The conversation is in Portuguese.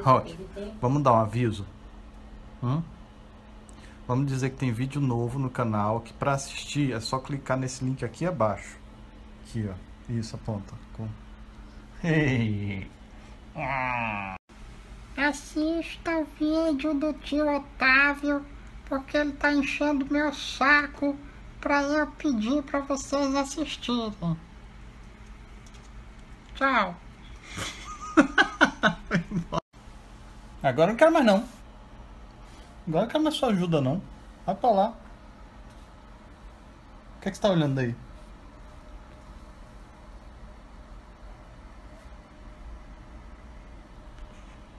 Rock, vamos dar um aviso? Hum? Vamos dizer que tem vídeo novo no canal, que para assistir é só clicar nesse link aqui abaixo. Aqui, ó. Isso, aponta. Hey. Assista o vídeo do tio Otávio, porque ele tá enchendo meu saco pra eu pedir pra vocês assistirem. Tchau. Agora eu não quero mais não. Agora eu não quero mais sua ajuda não. Vai pra lá. O que é que você tá olhando aí?